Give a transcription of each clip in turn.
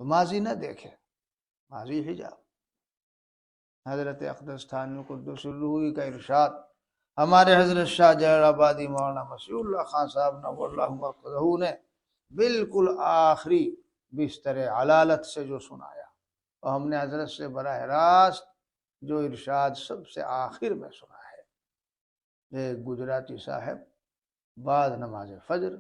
تو ماضی نہ دیکھے، ماضی حجاب۔ حضرت اقدس تھانوی قدس الروح کا ارشاد، ہمارے حضرت شاہ جلال آبادی مولانا مسیح اللہ خان صاحب نور اللہ مرقدہ نے بالکل آخری بستر علالت سے جو سنایا، اور ہم نے حضرت سے براہ راست جو ارشاد سب سے آخر میں سنا ہے، ایک گجراتی صاحب بعد نماز فجر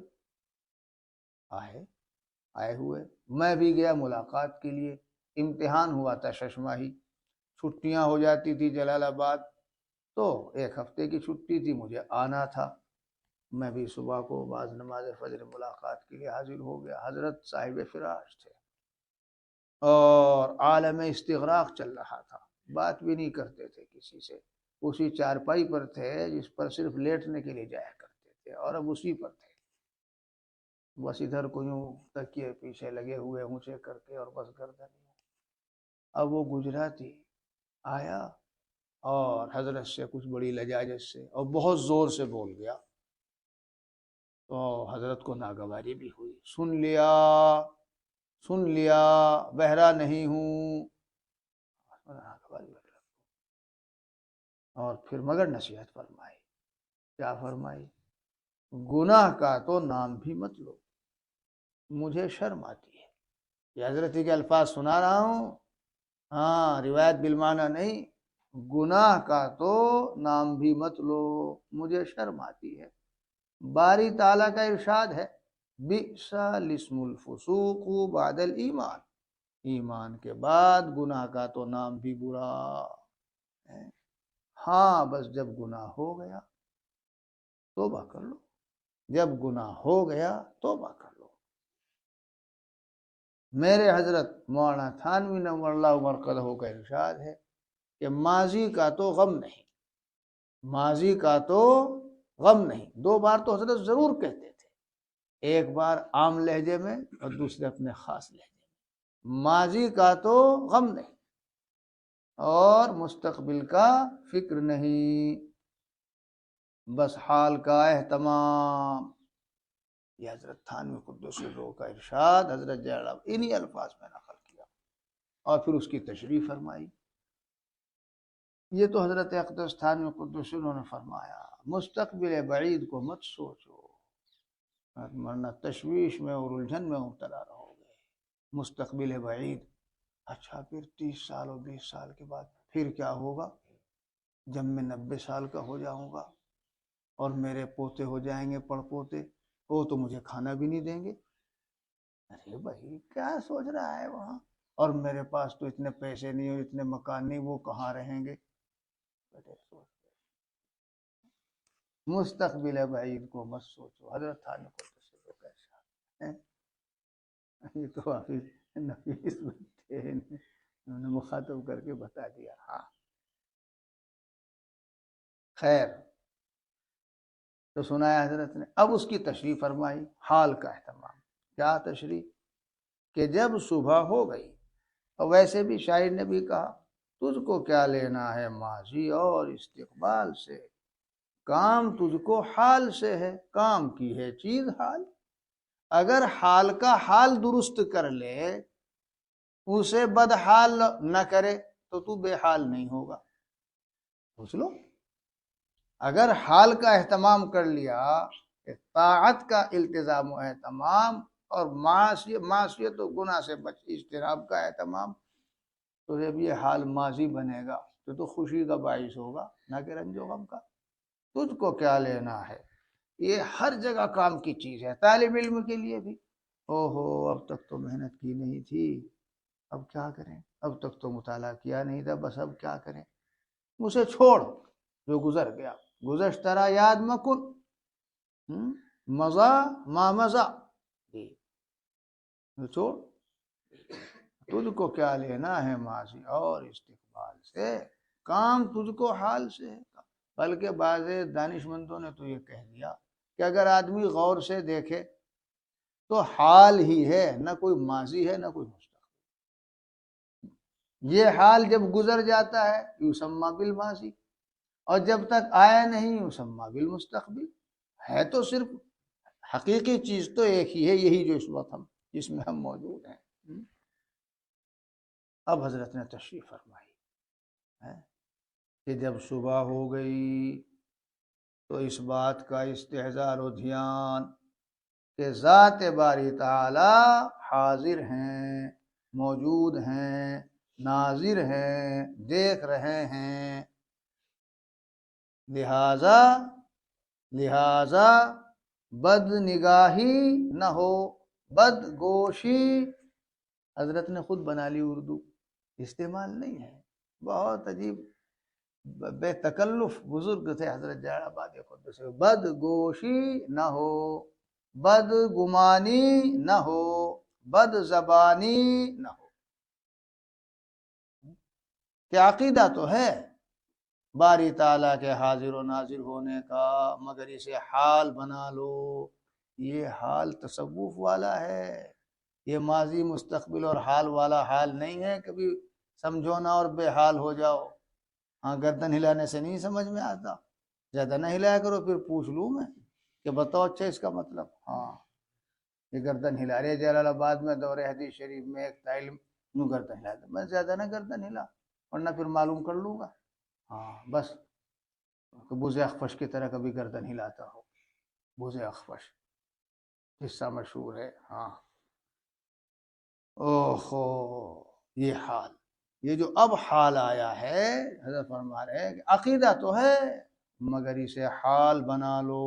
آئے ہوئے، میں بھی گیا ملاقات کے لیے، امتحان ہوا تھا 6 ماہی، چھٹیاں ہو جاتی تھی جلال آباد، تو 1 ہفتے کی چھٹی تھی، مجھے آنا تھا۔ میں بھی صبح کو بعد نماز فجر ملاقات کے لیے حاضر ہو گیا۔ حضرت صاحب فراش تھے اور عالم استغراق چل رہا تھا، بات بھی نہیں کرتے تھے کسی سے، اسی چارپائی پر تھے جس پر صرف لیٹنے کے لیے جایا کرتے تھے، اور اب اسی پر تھے، بس ادھر کو یوں تکیے پیچھے لگے ہوئے اونچے کر کے، اور بس گردن۔ اب وہ گجراتی آیا اور حضرت سے کچھ بڑی لجاجت سے اور بہت زور سے بول گیا، تو حضرت کو ناگواری بھی ہوئی، سن لیا بہرا نہیں ہوں، اور پھر مگر نصیحت فرمائی، کیا فرمائی؟ گناہ کا تو نام بھی مت لو، مجھے شرم آتی ہے۔ یہ حضرت کے الفاظ سنا رہا ہوں، ہاں، روایت بالمعنی نہیں، گناہ کا تو نام بھی مت لو، مجھے شرم آتی ہے۔ باری تعالیٰ کا ارشاد ہے، بئس الاسم الفسوق بعد الایمان، ایمان کے بعد گناہ کا تو نام بھی برا ہے۔ ہاں، بس جب گناہ ہو گیا توبہ کر لو، جب گناہ ہو گیا توبہ کر لو۔ میرے حضرت مولانا تھانوی نور اللہ مرقدہ کا ارشاد ہے کہ ماضی کا تو غم نہیں، ماضی کا تو غم نہیں۔ 2 بار تو حضرت ضرور کہتے تھے، ایک بار عام لہجے میں اور دوسرے اپنے خاص لہجے میں، ماضی کا تو غم نہیں اور مستقبل کا فکر نہیں، بس حال کا اہتمام۔ یہ حضرت تھانوی قدس الروح کا ارشاد حضرت جلال انہی الفاظ میں نقل کیا، اور پھر اس کی تشریح فرمائی۔ یہ تو حضرت اقدس تھانوی قدس الروح نے فرمایا، مستقبل بعید کو مت سوچو، ورنہ تشویش میں اور الجھن میں مبتلا رہو گے۔ مستقبل بعید، اچھا پھر 30 سال اور 20 سال کے بعد پھر کیا ہوگا؟ جب میں 90 سال کا ہو جاؤں گا اور میرے پوتے ہو جائیں گے، پڑ پوتے، وہ تو مجھے کھانا بھی نہیں دیں گے۔ ارے بھائی کیا سوچ رہا ہے وہاں؟ اور میرے پاس تو اتنے پیسے نہیں اور اتنے مکان نہیں، وہ کہاں رہیں گے؟ مستقبل بعید کو مت سوچو، حضرت تھانوی کو کیسا ہے؟ یہ تو حافظ نفیس بنتے ہیں، انہوں نے مخاطب کر کے بتا دیا۔ ہاں خیر، تو سنایا حضرت نے، اب اس کی تشریح فرمائی، حال کا اہتمام۔ کیا تشریح؟ کہ جب صبح ہو گئی، اور ویسے بھی شاعر نے بھی کہا، تجھ کو کیا لینا ہے ماضی اور استقبال سے، کام تجھ کو حال سے ہے، کام کی ہے چیز حال۔ اگر حال کا حال درست کر لے، اسے بدحال نہ کرے، تو بے حال نہیں ہوگا۔ پوچھ لو، اگر حال کا اہتمام کر لیا، طاعت کا التزام و اہتمام، اور معصیت و گناہ سے اجتناب کا اہتمام، تو جب یہ حال ماضی بنے گا تو خوشی کا باعث ہوگا، نہ کہ رنج و غم کا۔ تجھ کو کیا لینا ہے، یہ ہر جگہ کام کی چیز ہے، طالب علم کے لیے بھی۔ اب تک تو محنت کی نہیں تھی، اب کیا کریں؟ اب تک تو مطالعہ کیا نہیں تھا، بس اب کیا کریں؟ اسے چھوڑ، جو گزر گیا گزشتہ را یاد مکن، مزہ ما مزہ، چھوڑ۔ تجھ کو کیا لینا ہے ماضی اور استقبال سے، کام تجھ کو حال سے ہے۔ بلکہ بعض دانش مندوں نے تو یہ کہہ دیا کہ اگر آدمی غور سے دیکھے تو حال ہی ہے، نہ کوئی ماضی ہے نہ کوئی مستقبل۔ یہ حال جب گزر جاتا ہے یسمى بالماضی، اور جب تک آیا نہیں یسمى بالمستقبل۔ ہے تو صرف حقیقی چیز تو ایک ہی ہے، یہی جو اس وقت جس میں ہم موجود ہیں۔ اب حضرت نے تشریف فرمائی ہے کہ جب صبح ہو گئی تو اس بات کا استحضار و دھیان کہ ذات باری تعالی حاضر ہیں، موجود ہیں، ناظر ہیں، دیکھ رہے ہیں، لہذا بد نگاہی نہ ہو، بد گوشی، حضرت نے خود بنا لی اردو، استعمال نہیں ہے، بہت عجیب بے تکلف بزرگ تھے حضرت جلال آبادی قدس سے، بد گوشی نہ ہو، بد گمانی نہ ہو، بد زبانی نہ ہو، کہ عقیدہ تو ہے باری تعالیٰ کے حاضر و ناظر ہونے کا، مگر اسے حال بنا لو، یہ حال تصوف والا ہے، یہ ماضی مستقبل اور حال والا حال نہیں ہے، کبھی سمجھو نہ اور بے حال ہو جاؤ۔ ہاں گردن ہلانے سے نہیں سمجھ میں آتا، زیادہ نہ ہلایا کرو، پھر پوچھ لوں میں کہ بتاؤ اچھا اس کا مطلب۔ ہاں یہ گردن ہلا رہے جلال آباد میں دور حدیث شریف میں ایک تعلیم یوں گردن ہلا دے، میں زیادہ نہ گردن ہلا ورنہ پھر معلوم کر لوں گا۔ ہاں بس بوز اخفش کی طرح کبھی گردن ہلاتا ہو، بوز اخفش قصہ مشہور ہے۔ ہاں اوہو یہ حال، یہ جو اب حال آیا ہے، حضرت فرما رہے ہیں کہ عقیدہ تو ہے مگر اسے حال بنا لو۔